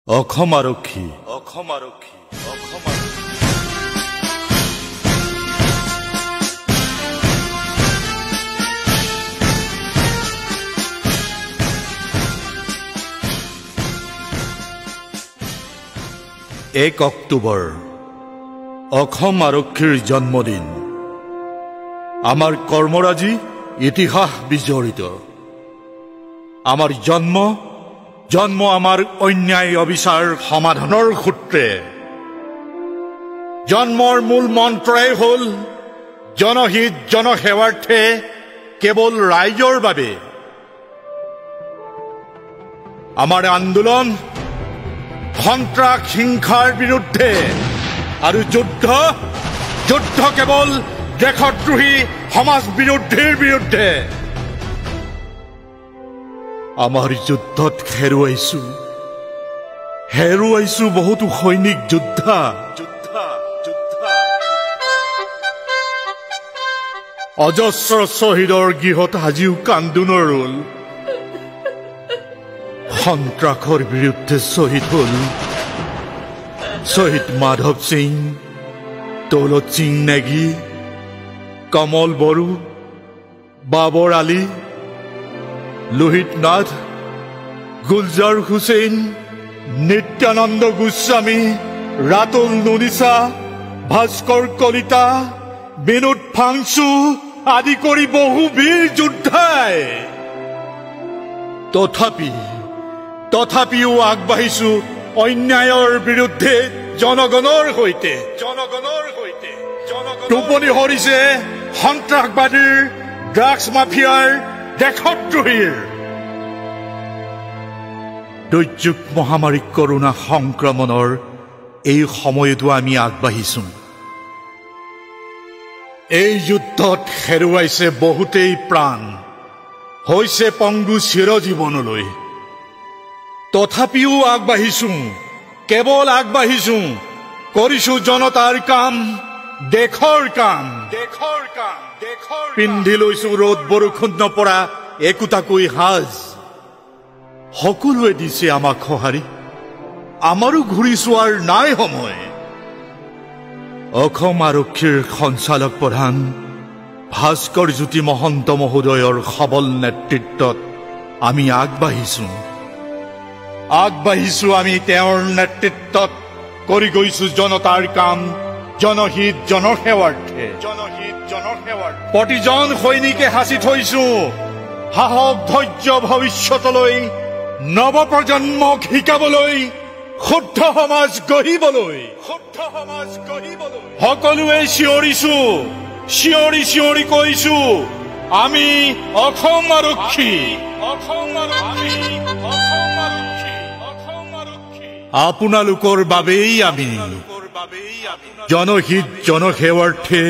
অসম আৰক্ষী অসম আৰক্ষী অসম এক অক্টোবৰ অসম আৰক্ষীৰ জন্মদিন আমাৰ কৰ্মৰাজি ইতিহাস বিজড়িত আমাৰ জন্ম আমাৰ অন্যায় অবিচাৰ সমাধানৰ সূত্ৰে জন্মৰ মূল মন্ত্ৰই হ'ল জনহিত জনসেৱাৰ্থে কেৱল ৰাইজৰ বাবে আমাৰ আন্দোলন সন্ত্ৰাস হিংসাৰ বিৰুদ্ধে আৰু যুদ্ধ কেৱল দেশদ্ৰোহী সমাজ বিৰোধীৰ বিৰুদ্ধে আমাৰ যুদ্ধত হেৰুৱাইছো বহুতো সৈনিক যোদ্ধা অজস্ৰ শ্বহীদৰ গৃহত আজিও কান্দোনৰ ৰোল সন্ত্ৰাসৰ বিৰুদ্ধে শ্বহীদ হল শ্বহীদ মাধৱ সিং দৌলত সিং নেগী কমল বড়ো বাবৰ আলী লোহিত নাথ গুলজাৰ হুছেইন নিত্যানন্দ গোস্বামী ৰাতুল নুনিছা ভাস্কৰ কলিতা বিনোদ ফাংচু আদি কৰি বহু বীৰ যোদ্ধাই তথাপিও আগবাঢ়িছো অন্যায়ৰ বিৰুদ্ধে জনগণৰ সৈতে টোপনি হৰিছে সন্ত্ৰাসবাদীৰ ড্ৰাগছ মাফিয়াৰ দেশদ্ৰোহীৰ দুৰ্যোগ মহামাৰী কৰোনা সংক্ৰমণৰ এই সময়তো আমি আগবাঢ়িছো এই যুদ্ধত হেৰুৱাইছে বহুতেই প্ৰাণ হৈছে পংগু চিৰজীৱনলৈ তথাপিও আগবাঢ়িছো কেৱল আগবাঢ়িছো কৰিছো জনতাৰ কাম দেশৰ কাম পিন্ধি লৈছো ৰ'দ বৰষুণ নপৰা একোটাকৈ সাজ সকলোৱে দিছে আমাক সঁহাৰি আমাৰো ঘূৰি চোৱাৰ নাই সময় অসম আৰক্ষীৰ সঞ্চালক প্ৰধান ভাস্কৰ জ্যোতি মহন্ত মহোদয়ৰ সবল নেতৃত্বত আমি আগবাঢ়িছো আমি তেওঁৰ নেতৃত্বত কৰি গৈছো জনতাৰ কাম জনহিত জনসেৱাৰ্থে প্ৰতিজন সৈনিকে সাঁচি থৈছো সাহস ধৈৰ্য ভৱিষ্যতলৈ নৱপ্ৰজন্মক শিকাবলৈ শুদ্ধ সমাজ গঢ়িবলৈ সকলোৱে চিঞৰি কৈছো আমি অসম আৰক্ষী আপোনালোকৰ বাবেই আমি জনহিত জনসেৱাৰ্থে